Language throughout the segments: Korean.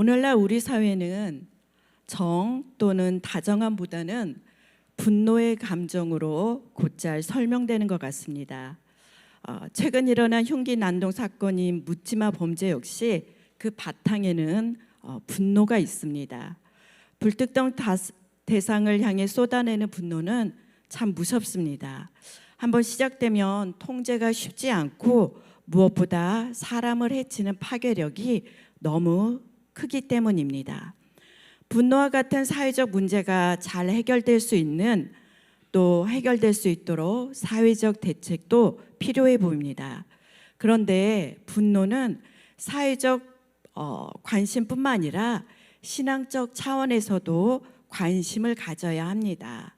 오늘날 우리 사회는 정 또는 다정함보다는 분노의 감정으로 곧잘 설명되는 것 같습니다. 최근 일어난 흉기 난동 사건인 묻지마 범죄 역시 그 바탕에는 분노가 있습니다. 불특정 대상을 향해 쏟아내는 분노는 참 무섭습니다. 한번 시작되면 통제가 쉽지 않고 무엇보다 사람을 해치는 파괴력이 너무 크기 때문입니다. 분노와 같은 사회적 문제가 잘 해결될 수 있는 또 해결될 수 있도록 사회적 대책도 필요해 보입니다. 그런데 분노는 사회적 관심뿐만 아니라 신앙적 차원에서도 관심을 가져야 합니다.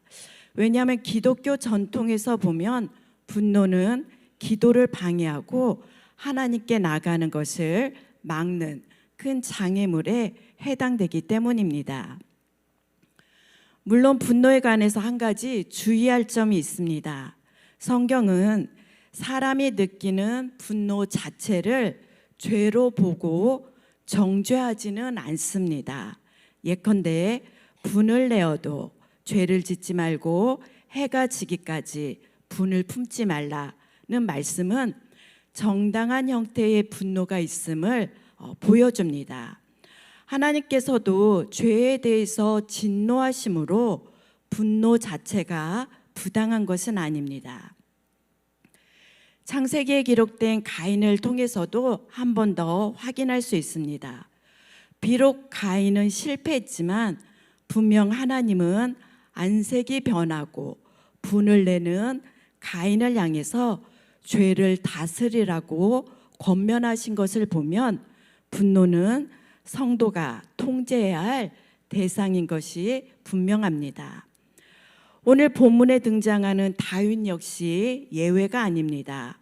왜냐하면 기독교 전통에서 보면 분노는 기도를 방해하고 하나님께 나가는 것을 막는 큰 장애물에 해당되기 때문입니다. 물론 분노에 관해서 한 가지 주의할 점이 있습니다. 성경은 사람이 느끼는 분노 자체를 죄로 보고 정죄하지는 않습니다. 예컨대 분을 내어도 죄를 짓지 말고 해가 지기까지 분을 품지 말라는 말씀은 정당한 형태의 분노가 있음을 보여줍니다. 하나님께서도 죄에 대해서 진노하심으로 분노 자체가 부당한 것은 아닙니다. 창세기에 기록된 가인을 통해서도 한 번 더 확인할 수 있습니다. 비록 가인은 실패했지만 분명 하나님은 안색이 변하고 분을 내는 가인을 향해서 죄를 다스리라고 권면하신 것을 보면 분노는 성도가 통제해야 할 대상인 것이 분명합니다. 오늘 본문에 등장하는 다윗 역시 예외가 아닙니다.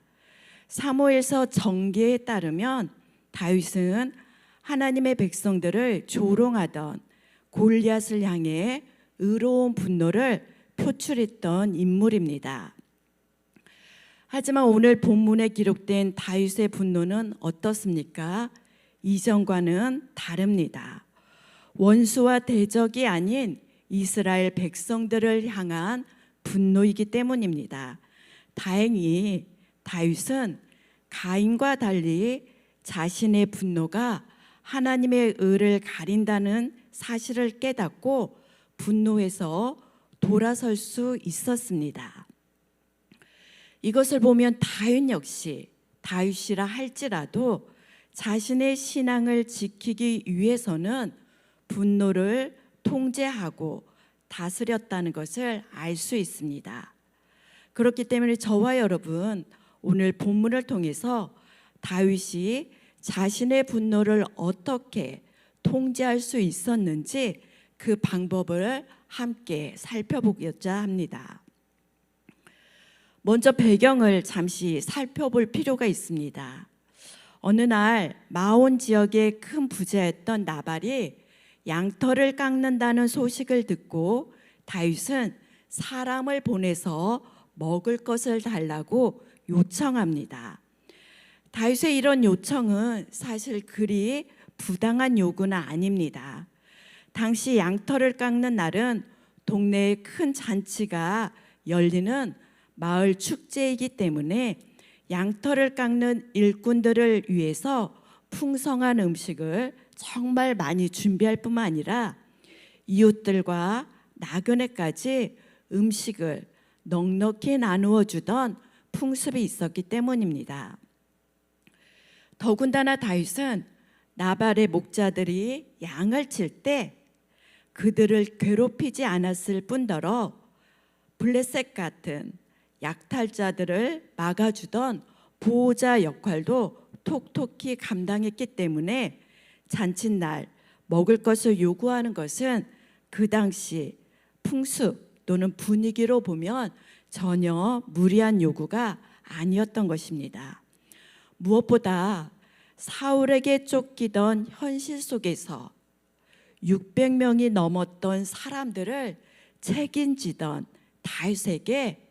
사무엘서 전기에 따르면 다윗은 하나님의 백성들을 조롱하던 골리앗을 향해 의로운 분노를 표출했던 인물입니다. 하지만 오늘 본문에 기록된 다윗의 분노는 어떻습니까? 이전과는 다릅니다. 원수와 대적이 아닌 이스라엘 백성들을 향한 분노이기 때문입니다. 다행히 다윗은 가인과 달리 자신의 분노가 하나님의 의를 가린다는 사실을 깨닫고 분노에서 돌아설 수 있었습니다. 이것을 보면 다윗 역시 다윗이라 할지라도 자신의 신앙을 지키기 위해서는 분노를 통제하고 다스렸다는 것을 알 수 있습니다. 그렇기 때문에 저와 여러분 오늘 본문을 통해서 다윗이 자신의 분노를 어떻게 통제할 수 있었는지 그 방법을 함께 살펴보고자 합니다. 먼저 배경을 잠시 살펴볼 필요가 있습니다. 어느 날 마온 지역의 큰 부자였던 나발이 양털을 깎는다는 소식을 듣고 다윗은 사람을 보내서 먹을 것을 달라고 요청합니다. 다윗의 이런 요청은 사실 그리 부당한 요구는 아닙니다. 당시 양털을 깎는 날은 동네에 큰 잔치가 열리는 마을 축제이기 때문에 양털을 깎는 일꾼들을 위해서 풍성한 음식을 정말 많이 준비할 뿐만 아니라 이웃들과 나그네까지 음식을 넉넉히 나누어 주던 풍습이 있었기 때문입니다. 더군다나 다윗은 나발의 목자들이 양을 칠 때 그들을 괴롭히지 않았을 뿐더러 블레셋 같은 약탈자들을 막아주던 보호자 역할도 톡톡히 감당했기 때문에 잔칫날 먹을 것을 요구하는 것은 그 당시 풍습 또는 분위기로 보면 전혀 무리한 요구가 아니었던 것입니다. 무엇보다 사울에게 쫓기던 현실 속에서 600명이 넘었던 사람들을 책임지던 다윗에게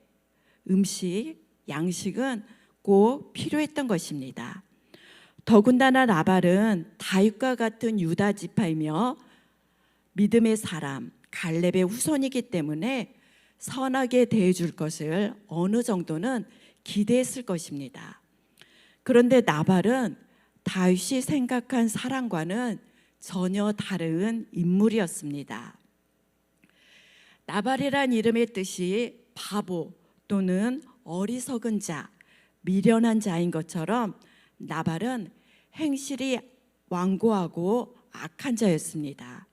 음식, 양식은 꼭 필요했던 것입니다. 더군다나 나발은 다윗과 같은 유다 지파이며 믿음의 사람 갈렙의 후손이기 때문에 선하게 대해줄 것을 어느 정도는 기대했을 것입니다. 그런데 나발은 다윗이 생각한 사람과는 전혀 다른 인물이었습니다. 나발이란 이름의 뜻이 바보 또는 어리석은 자, 미련한 자인 것처럼 나발은 행실이 완고하고 악한 자였습니다.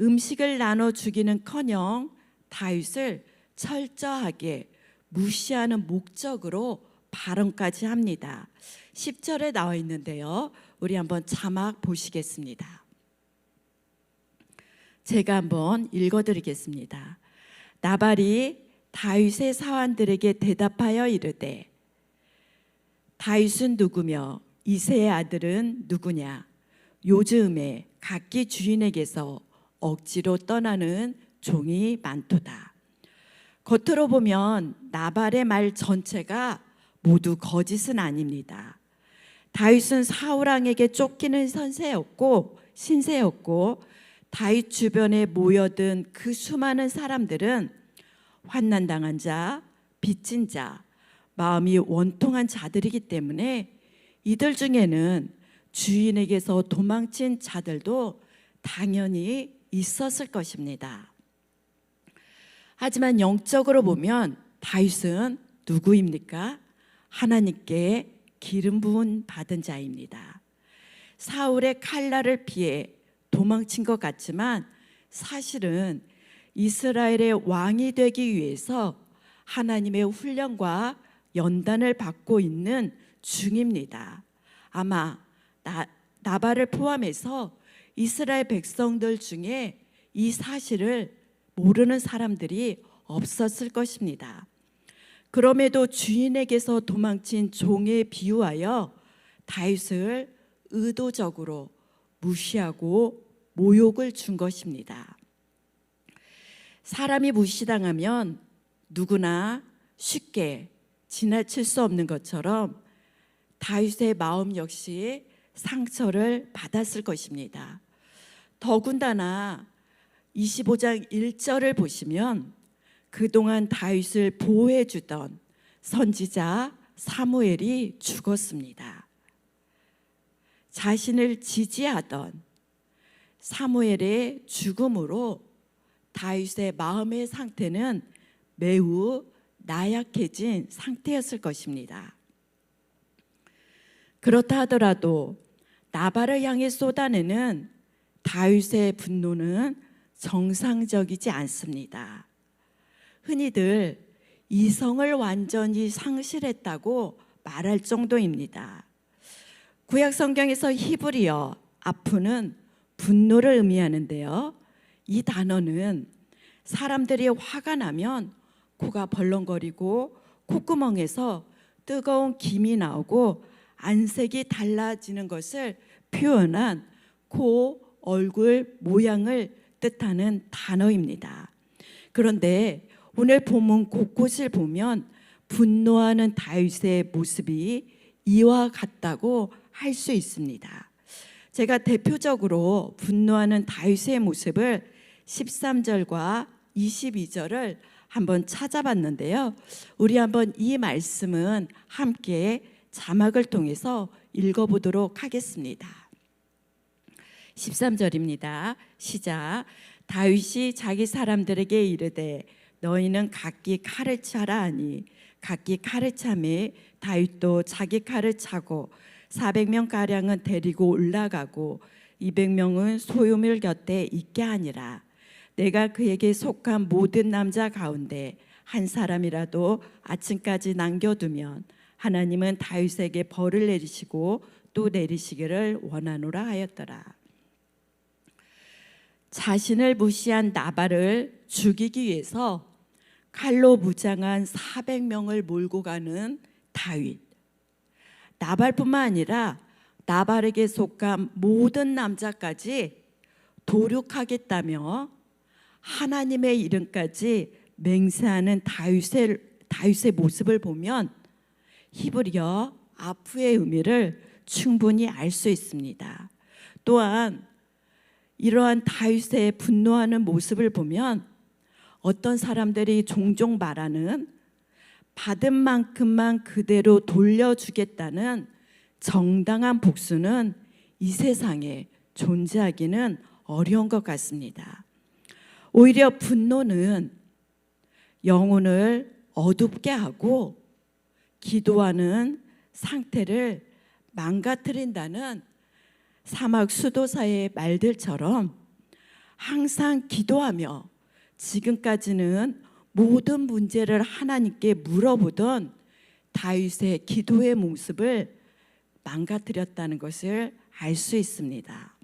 음식을 나눠 주기는커녕 다윗을 철저하게 무시하는 목적으로 발언까지 합니다. 10절에 나와 있는데요. 우리 한번 자막 보시겠습니다. 제가 한번 읽어드리겠습니다. 나발이 다윗의 사환들에게 대답하여 이르되 다윗은 누구며 이새의 아들은 누구냐? 요즘에 각기 주인에게서 억지로 떠나는 종이 많도다. 겉으로 보면 나발의 말 전체가 모두 거짓은 아닙니다. 다윗은 사울 왕에게 쫓기는 신세였고 다윗 주변에 모여든 그 수많은 사람들은 환난당한 자, 빚진 자, 마음이 원통한 자들이기 때문에 이들 중에는 주인에게서 도망친 자들도 당연히 있었을 것입니다. 하지만 영적으로 보면 다윗은 누구입니까? 하나님께 기름 부음 받은 자입니다. 사울의 칼날을 피해 도망친 것 같지만 사실은 이스라엘의 왕이 되기 위해서 하나님의 훈련과 연단을 받고 있는 중입니다. 아마 나발을 포함해서 이스라엘 백성들 중에 이 사실을 모르는 사람들이 없었을 것입니다. 그럼에도 주인에게서 도망친 종에 비유하여 다윗을 의도적으로 무시하고 모욕을 준 것입니다. 사람이 무시당하면 누구나 쉽게 지나칠 수 없는 것처럼 다윗의 마음 역시 상처를 받았을 것입니다. 더군다나 25장 1절을 보시면 그동안 다윗을 보호해 주던 선지자 사무엘이 죽었습니다. 자신을 지지하던 사무엘의 죽음으로 다윗의 마음의 상태는 매우 나약해진 상태였을 것입니다. 그렇다 하더라도 나발을 향해 쏟아내는 다윗의 분노는 정상적이지 않습니다. 흔히들 이성을 완전히 상실했다고 말할 정도입니다. 구약 성경에서 히브리어 아프는 분노를 의미하는데요. 이 단어는 사람들이 화가 나면 코가 벌렁거리고 콧구멍에서 뜨거운 김이 나오고 안색이 달라지는 것을 표현한 코, 얼굴 모양을 뜻하는 단어입니다. 그런데 오늘 본문 곳곳을 보면 분노하는 다윗의 모습이 이와 같다고 할 수 있습니다. 제가 대표적으로 분노하는 다윗의 모습을 13절과 22절을 한번 찾아봤는데요. 우리 한번 이 말씀은 함께 자막을 통해서 읽어보도록 하겠습니다. 13절입니다. 시작. 다윗이 자기 사람들에게 이르되 너희는 각기 칼을 차라 하니 각기 칼을 차매 다윗도 자기 칼을 차고 400명가량은 데리고 올라가고 200명은 소유물 곁에 있게 하니라. 내가 그에게 속한 모든 남자 가운데 한 사람이라도 아침까지 남겨두면 하나님은 다윗에게 벌을 내리시고 또 내리시기를 원하노라 하였더라. 자신을 무시한 나발을 죽이기 위해서 칼로 무장한 400명을 몰고 가는 다윗. 나발뿐만 아니라 나발에게 속한 모든 남자까지 도륙하겠다며 하나님의 이름까지 맹세하는 다윗의 모습을 보면 히브리어 아프의 의미를 충분히 알 수 있습니다. 또한 이러한 다윗의 분노하는 모습을 보면 어떤 사람들이 종종 말하는 받은 만큼만 그대로 돌려주겠다는 정당한 복수는 이 세상에 존재하기는 어려운 것 같습니다. 오히려 분노는 영혼을 어둡게 하고 기도하는 상태를 망가뜨린다는 사막 수도사의 말들처럼 항상 기도하며 지금까지는 모든 문제를 하나님께 물어보던 다윗의 기도의 모습을 망가뜨렸다는 것을 알 수 있습니다.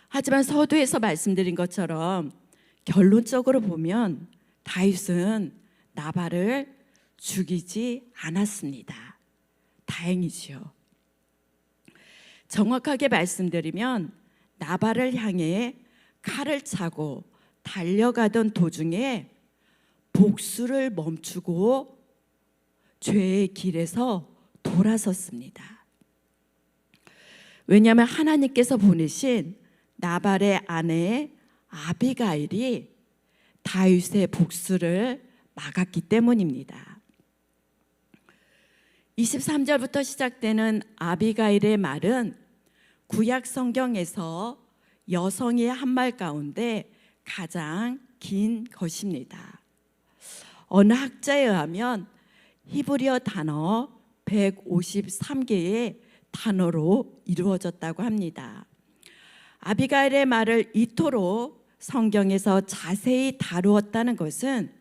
하지만 서두에서 말씀드린 것처럼 결론적으로 보면 다윗은 나발을 죽이지 않았습니다. 다행이지요. 정확하게 말씀드리면 나발을 향해 칼을 차고 달려가던 도중에 복수를 멈추고 죄의 길에서 돌아섰습니다. 왜냐하면 하나님께서 보내신 나발의 아내 아비가일이 다윗의 복수를 막았기 때문입니다. 23절부터 시작되는 아비가일의 말은 구약 성경에서 여성의 한 말 가운데 가장 긴 것입니다. 어느 학자에 의하면 히브리어 단어 153개의 단어로 이루어졌다고 합니다. 아비가일의 말을 이토록 성경에서 자세히 다루었다는 것은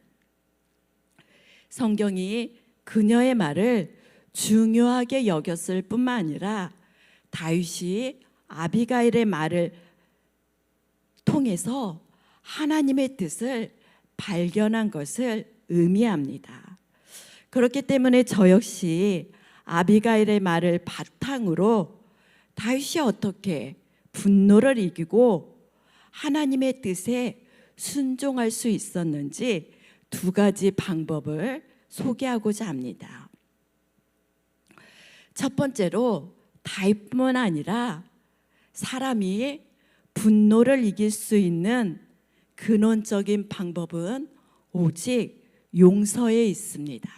성경이 그녀의 말을 중요하게 여겼을 뿐만 아니라 다윗이 아비가일의 말을 통해서 하나님의 뜻을 발견한 것을 의미합니다. 그렇기 때문에 저 역시 아비가일의 말을 바탕으로 다윗이 어떻게 분노를 이기고 하나님의 뜻에 순종할 수 있었는지 두 가지 방법을 소개하고자 합니다. 첫 번째로 다윗뿐만 아니라 사람이 분노를 이길 수 있는 근원적인 방법은 오직 용서에 있습니다.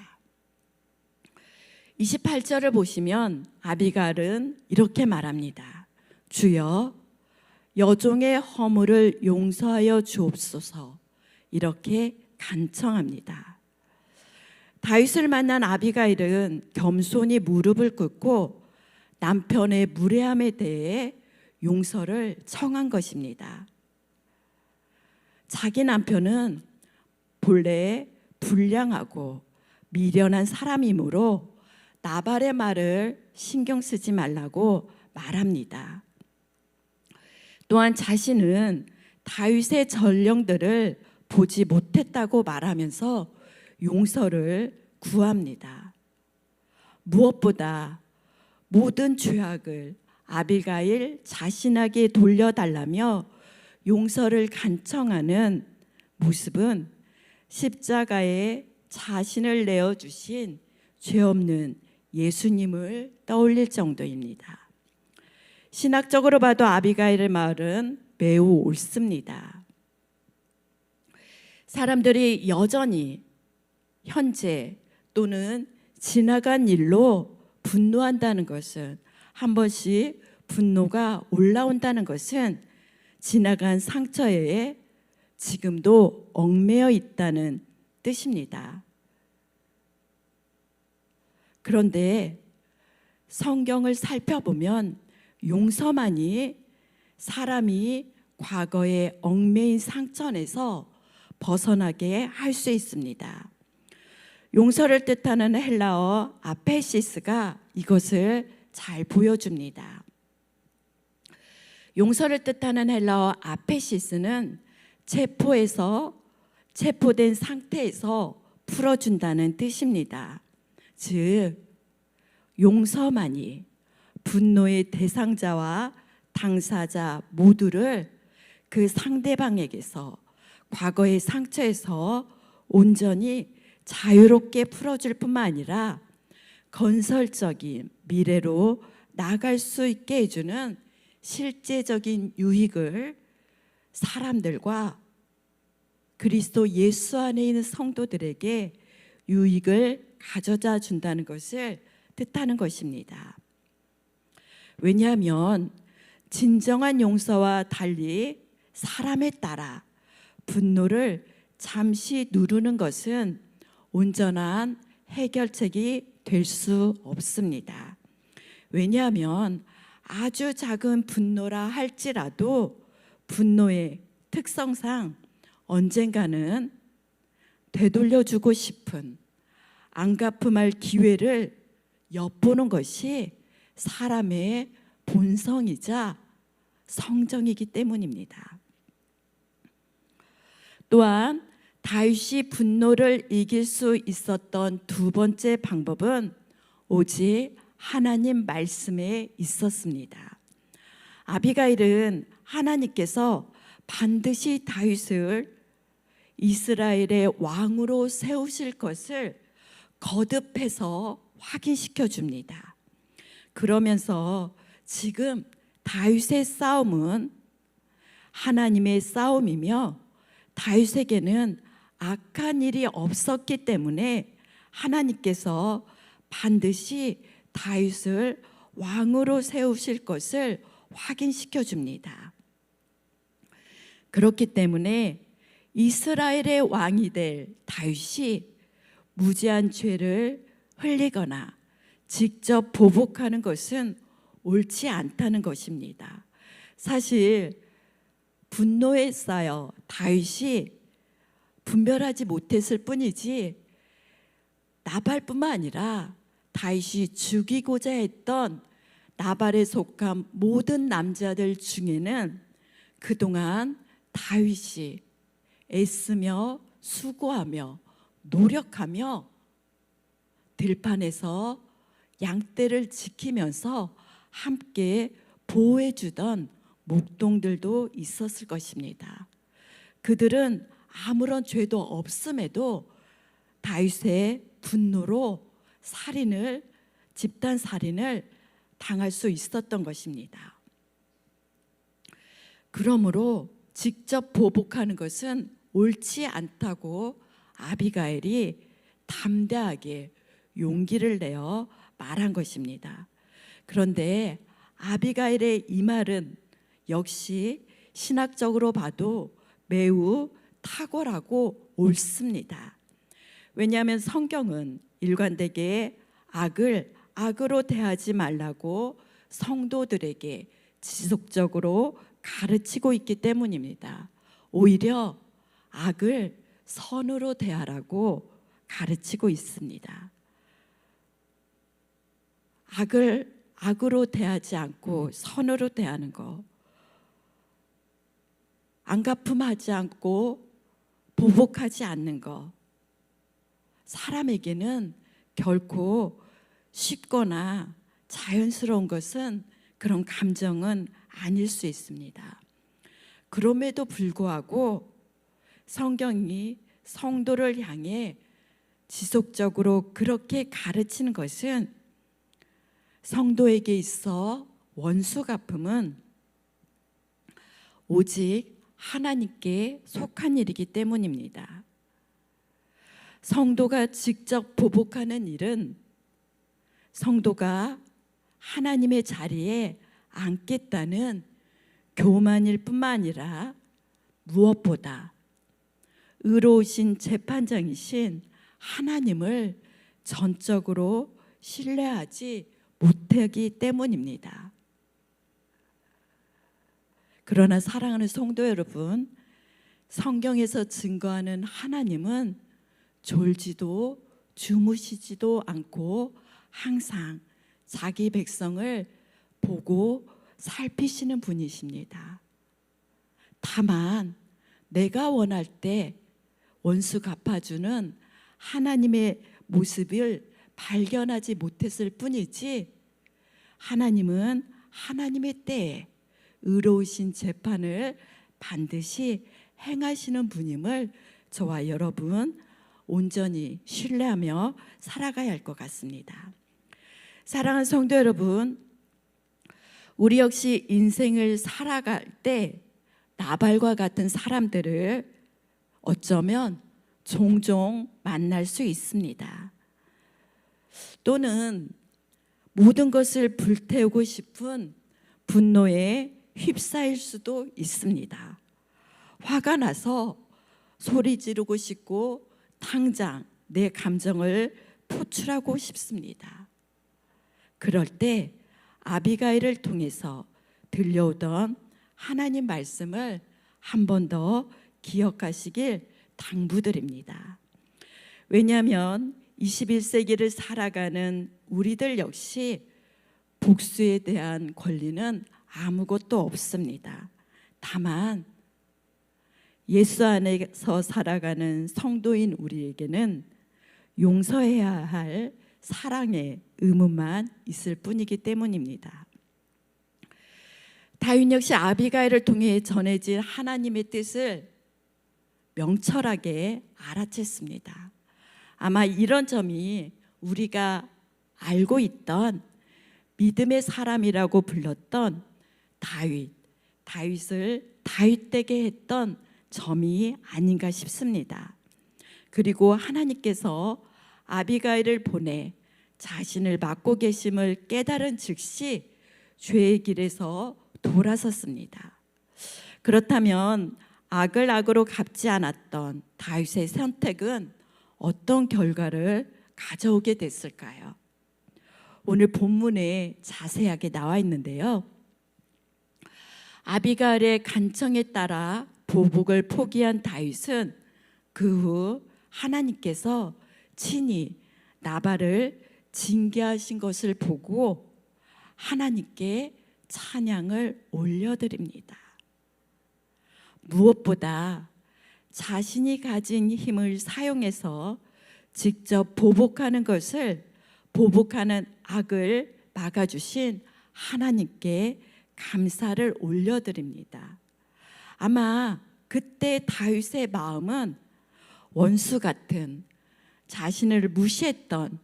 28절을 보시면 아비가일은 이렇게 말합니다. 주여 여종의 허물을 용서하여 주옵소서. 이렇게 간청합니다. 다윗을 만난 아비가일은 겸손히 무릎을 꿇고 남편의 무례함에 대해 용서를 청한 것입니다. 자기 남편은 본래 불량하고 미련한 사람이므로 나발의 말을 신경 쓰지 말라고 말합니다. 또한 자신은 다윗의 전령들을 보지 못했다고 말하면서 용서를 구합니다. 무엇보다 모든 죄악을 아비가일 자신에게 돌려달라며 용서를 간청하는 모습은 십자가에 자신을 내어주신 죄 없는 예수님을 떠올릴 정도입니다. 신학적으로 봐도 아비가일의 말은 매우 옳습니다. 사람들이 여전히 현재 또는 지나간 일로 분노한다는 것은, 한 번씩 분노가 올라온다는 것은 지나간 상처에 지금도 얽매여 있다는 뜻입니다. 그런데 성경을 살펴보면 용서만이 사람이 과거의 얽매인 상처에서 벗어나게 할 수 있습니다. 용서를 뜻하는 헬라어 아페시스가 이것을 잘 보여줍니다. 용서를 뜻하는 헬라어 아페시스는 체포된 상태에서 풀어준다는 뜻입니다. 즉 용서만이 분노의 대상자와 당사자 모두를 그 상대방에게서 과거의 상처에서 온전히 자유롭게 풀어줄 뿐만 아니라 건설적인 미래로 나아갈 수 있게 해주는 실제적인 유익을 사람들과 그리스도 예수 안에 있는 성도들에게 유익을 가져다 준다는 것을 뜻하는 것입니다. 왜냐하면 진정한 용서와 달리 사람에 따라 분노를 잠시 누르는 것은 온전한 해결책이 될 수 없습니다. 왜냐하면 아주 작은 분노라 할지라도 분노의 특성상 언젠가는 되돌려주고 싶은 안 갚음할 기회를 엿보는 것이 사람의 본성이자 성정이기 때문입니다. 또한 다윗이 분노를 이길 수 있었던 두 번째 방법은 오직 하나님 말씀에 있었습니다. 아비가일은 하나님께서 반드시 다윗을 이스라엘의 왕으로 세우실 것을 거듭해서 확인시켜 줍니다. 그러면서 지금 다윗의 싸움은 하나님의 싸움이며 다윗에게는 악한 일이 없었기 때문에 하나님께서 반드시 다윗을 왕으로 세우실 것을 확인시켜 줍니다. 그렇기 때문에 이스라엘의 왕이 될 다윗이 무지한 죄를 흘리거나 직접 보복하는 것은 옳지 않다는 것입니다. 사실 분노에 쌓여 다윗이 분별하지 못했을 뿐이지 나발뿐만 아니라 다윗이 죽이고자 했던 나발에 속한 모든 남자들 중에는 그동안 다윗이 애쓰며 수고하며 노력하며 들판에서 양떼를 지키면서 함께 보호해 주던 목동들도 있었을 것입니다. 그들은 아무런 죄도 없음에도 다윗의 분노로 집단 살인을 당할 수 있었던 것입니다. 그러므로 직접 보복하는 것은 옳지 않다고 아비가일이 담대하게 용기를 내어 말한 것입니다. 그런데 아비가일의 이 말은 역시 신학적으로 봐도 매우 탁월하고 옳습니다. 왜냐하면 성경은 일관되게 악을 악으로 대하지 말라고 성도들에게 지속적으로 가르치고 있기 때문입니다. 오히려 악을 선으로 대하라고 가르치고 있습니다. 악을 악으로 대하지 않고 선으로 대하는 것, 안갚음하지 않고 보복하지 않는 것, 사람에게는 결코 쉽거나 자연스러운 것은 그런 감정은 아닐 수 있습니다. 그럼에도 불구하고 성경이 성도를 향해 지속적으로 그렇게 가르치는 것은 성도에게 있어 원수 갚음은 오직 하나님께 속한 일이기 때문입니다. 성도가 직접 보복하는 일은 성도가 하나님의 자리에 앉겠다는 교만일 뿐만 아니라 무엇보다 의로우신 재판장이신 하나님을 전적으로 신뢰하지 못하기 때문입니다. 그러나 사랑하는 성도 여러분, 성경에서 증거하는 하나님은 졸지도 주무시지도 않고 항상 자기 백성을 보고 살피시는 분이십니다. 다만 내가 원할 때 원수 갚아주는 하나님의 모습을 발견하지 못했을 뿐이지 하나님은 하나님의 때에 의로우신 재판을 반드시 행하시는 분임을 저와 여러분 온전히 신뢰하며 살아가야 할 것 같습니다. 사랑하는 성도 여러분, 우리 역시 인생을 살아갈 때 나발과 같은 사람들을 어쩌면 종종 만날 수 있습니다. 또는 모든 것을 불태우고 싶은 분노에 휩싸일 수도 있습니다. 화가 나서 소리 지르고 싶고 당장 내 감정을 표출하고 싶습니다. 그럴 때 아비가일을 통해서 들려오던 하나님 말씀을 한 번 더 기억하시길 당부드립니다. 왜냐하면 21세기를 살아가는 우리들 역시 복수에 대한 권리는 아무것도 없습니다. 다만 예수 안에서 살아가는 성도인 우리에게는 용서해야 할 사랑의 의무만 있을 뿐이기 때문입니다. 다윗 역시 아비가일을 통해 전해진 하나님의 뜻을 명철하게 알아챘습니다. 아마 이런 점이 우리가 알고 있던 믿음의 사람이라고 불렀던 다윗을 다윗되게 했던 점이 아닌가 싶습니다. 그리고 하나님께서 아비가일을 보내 자신을 맡고 계심을 깨달은 즉시 죄의 길에서 돌아섰습니다. 그렇다면 악을 악으로 갚지 않았던 다윗의 선택은 어떤 결과를 가져오게 됐을까요? 오늘 본문에 자세하게 나와 있는데요. 아비가일의 간청에 따라 보복을 포기한 다윗은 그 후 하나님께서 친히 나발을 징계하신 것을 보고 하나님께 찬양을 올려드립니다. 무엇보다 자신이 가진 힘을 사용해서 직접 보복하는 악을 막아주신 하나님께 감사를 올려드립니다. 아마 그때 다윗의 마음은 원수 같은 자신을 무시했던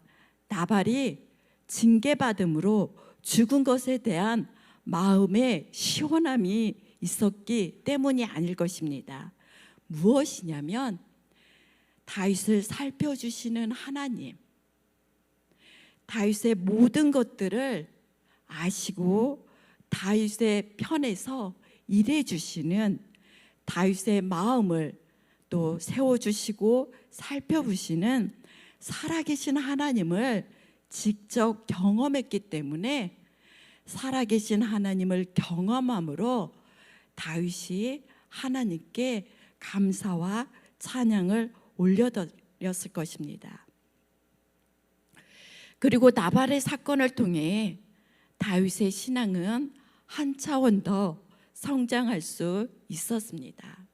나발이 징계받음으로 죽은 것에 대한 마음의 시원함이 있었기 때문이 아닐 것입니다. 무엇이냐면 다윗을 살펴주시는 하나님, 다윗의 모든 것들을 아시고 다윗의 편에서 일해주시는 다윗의 마음을 또 세워주시고 살펴보시는 살아계신 하나님을 직접 경험했기 때문에 살아계신 하나님을 경험함으로 다윗이 하나님께 감사와 찬양을 올려드렸을 것입니다. 그리고 나발의 사건을 통해 다윗의 신앙은 한 차원 더 성장할 수 있었습니다.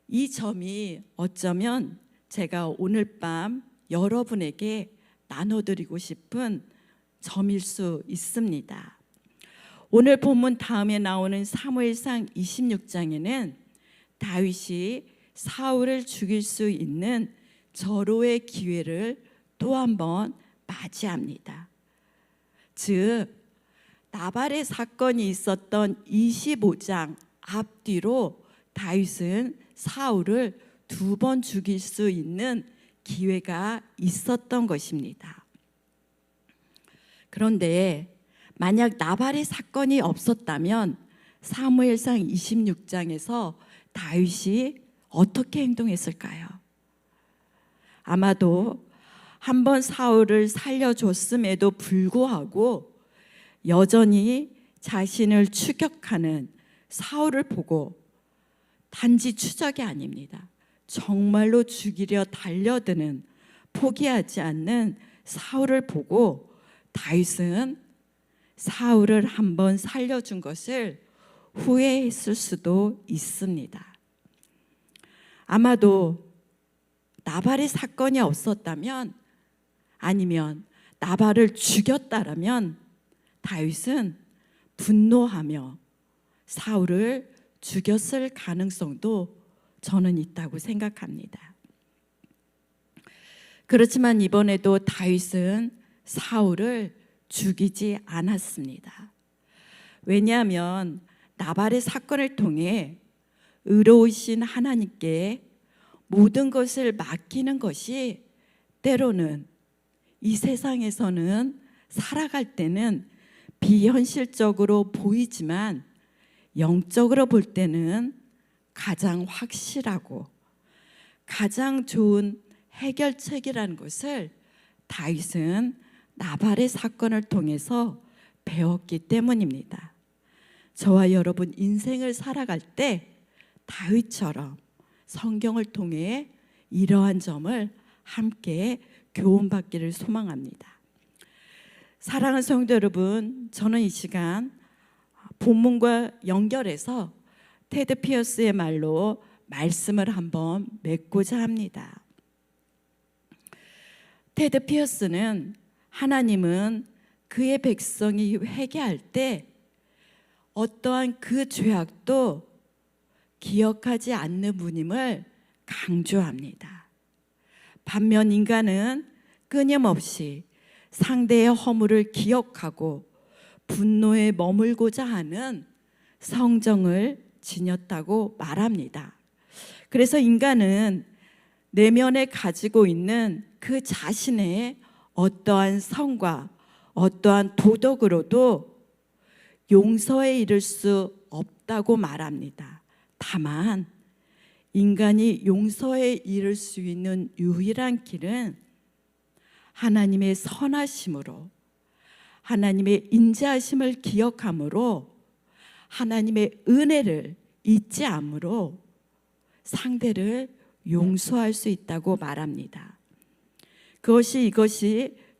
이 점이 어쩌면 제가 오늘 밤 여러분에게 나눠드리고 싶은 점일 수 있습니다. 오늘 본문 다음에 나오는 사무엘상 26장에는 다윗이 사울을 죽일 수 있는 절호의 기회를 또 한 번 맞이합니다. 즉 나발의 사건이 있었던 25장 앞뒤로 다윗은 사울을 2번 죽일 수 있는 기회가 있었던 것입니다. 그런데 만약 나발의 사건이 없었다면 사무엘상 26장에서 다윗이 어떻게 행동했을까요? 아마도 한번 사울을 살려줬음에도 불구하고 여전히 자신을 추격하는 사울을 보고 단지 추적이 아닙니다. 정말로 죽이려 달려드는 포기하지 않는 사울을 보고 다윗은 사울을 한번 살려준 것을 후회했을 수도 있습니다. 아마도 나발의 사건이 없었다면 아니면 나발을 죽였다라면 다윗은 분노하며 사울을 죽였을 가능성도 저는 있다고 생각합니다. 그렇지만 이번에도 다윗은 사울을 죽이지 않았습니다. 왜냐하면 나발의 사건을 통해 의로우신 하나님께 모든 것을 맡기는 것이 때로는 이 세상에서는 살아갈 때는 비현실적으로 보이지만 영적으로 볼 때는 가장 확실하고 가장 좋은 해결책이라는 것을 다윗은 나발의 사건을 통해서 배웠기 때문입니다. 저와 여러분 인생을 살아갈 때 다윗처럼 성경을 통해 이러한 점을 함께 교훈받기를 소망합니다. 사랑하는 성도 여러분, 저는 이 시간 본문과 연결해서 테드 피어스의 말로 말씀을 한번 맺고자 합니다. 테드 피어스는 하나님은 그의 백성이 회개할 때 어떠한 그 죄악도 기억하지 않는 분임을 강조합니다. 반면 인간은 끊임없이 상대의 허물을 기억하고 분노에 머물고자 하는 성정을 지녔다고 말합니다. 그래서 인간은 내면에 가지고 있는 그 자신의 어떠한 성과 어떠한 도덕으로도 용서에 이를 수 없다고 말합니다. 다만 인간이 용서에 이를 수 있는 유일한 길은 하나님의 선하심으로, 하나님의 인자하심을 기억함으로, 하나님의 은혜를 잊지 않으로 상대를 용서할 수 있다고 말합니다.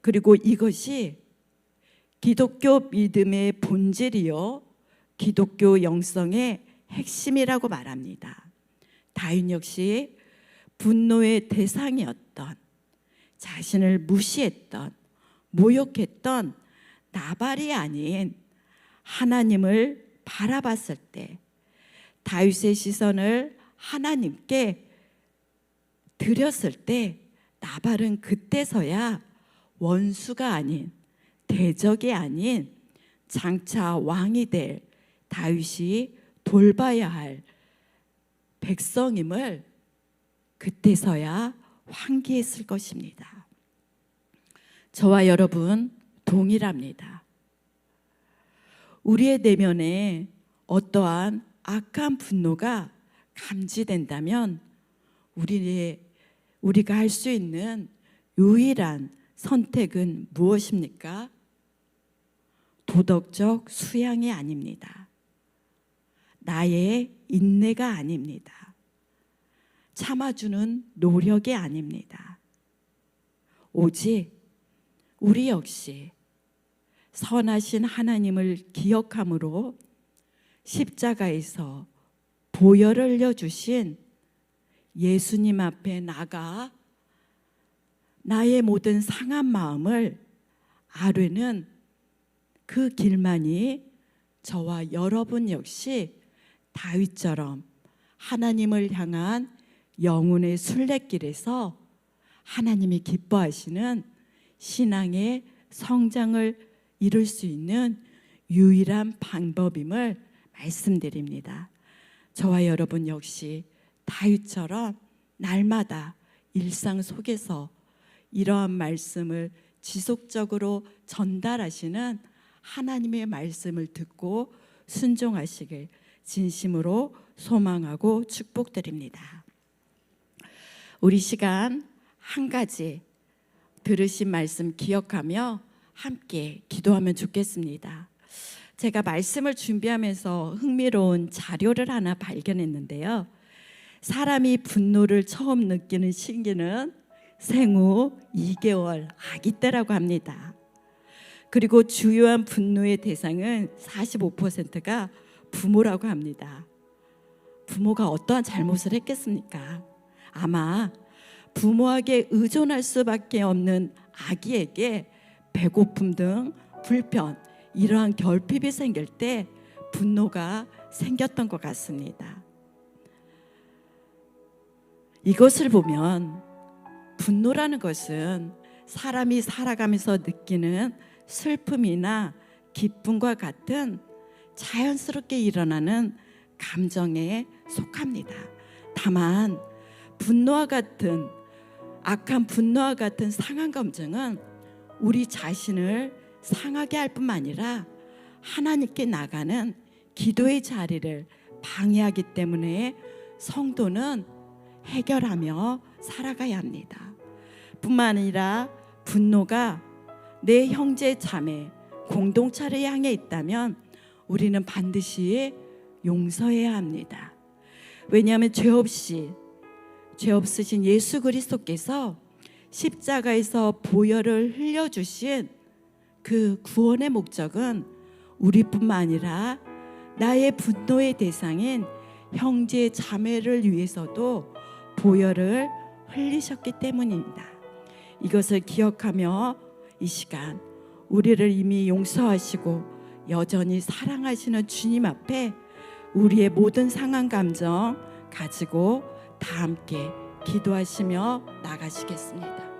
그리고 이것이 기독교 믿음의 본질이요 기독교 영성의 핵심이라고 말합니다. 다윗 역시 분노의 대상이었던, 자신을 무시했던, 모욕했던 나발이 아닌 하나님을 바라봤을 때, 다윗의 시선을 하나님께 드렸을 때 나발은 그때서야 원수가 아닌, 대적이 아닌 장차 왕이 될 다윗이 돌봐야 할 백성임을 그때서야 환기했을 것입니다. 저와 여러분 동일합니다. 우리의 내면에 어떠한 악한 분노가 감지된다면 우리가 할 수 있는 유일한 선택은 무엇입니까? 도덕적 수양이 아닙니다. 나의 인내가 아닙니다. 참아주는 노력이 아닙니다. 오직 우리 역시 선하신 하나님을 기억함으로 십자가에서 보혈을 흘려주신 예수님 앞에 나가 나의 모든 상한 마음을 아뢰는 그 길만이 저와 여러분 역시 다윗처럼 하나님을 향한 영혼의 순례길에서 하나님이 기뻐하시는 신앙의 성장을 이룰 수 있는 유일한 방법임을 말씀드립니다. 저와 여러분 역시 다윗처럼 날마다 일상 속에서 이러한 말씀을 지속적으로 전달하시는 하나님의 말씀을 듣고 순종하시길 진심으로 소망하고 축복드립니다. 우리 시간 한 가지 들으신 말씀 기억하며 함께 기도하면 좋겠습니다. 제가 말씀을 준비하면서 흥미로운 자료를 하나 발견했는데요. 사람이 분노를 처음 느끼는 시기는 생후 2개월 아기 때라고 합니다. 그리고 주요한 분노의 대상은 45%가 부모라고 합니다. 부모가 어떠한 잘못을 했겠습니까? 아마 부모에게 의존할 수밖에 없는 아기에게 배고픔 등 불편, 이러한 결핍이 생길 때 분노가 생겼던 것 같습니다. 이것을 보면 분노라는 것은 사람이 살아가면서 느끼는 슬픔이나 기쁨과 같은 자연스럽게 일어나는 감정에 속합니다. 다만 분노와 같은 악한 분노와 같은 상한 감정은 우리 자신을 상하게 할 뿐만 아니라 하나님께 나가는 기도의 자리를 방해하기 때문에 성도는 해결하며 살아가야 합니다. 뿐만 아니라 분노가 내 형제 자매 공동체를 향해 있다면 우리는 반드시 용서해야 합니다. 왜냐하면 죄 없으신 예수 그리스도께서 십자가에서 보혈을 흘려주신 그 구원의 목적은 우리뿐만 아니라 나의 분노의 대상인 형제 자매를 위해서도 보혈을 흘리셨기 때문입니다. 이것을 기억하며 이 시간 우리를 이미 용서하시고 여전히 사랑하시는 주님 앞에 우리의 모든 상한 감정 가지고 다 함께 기도하시며 나가시겠습니다.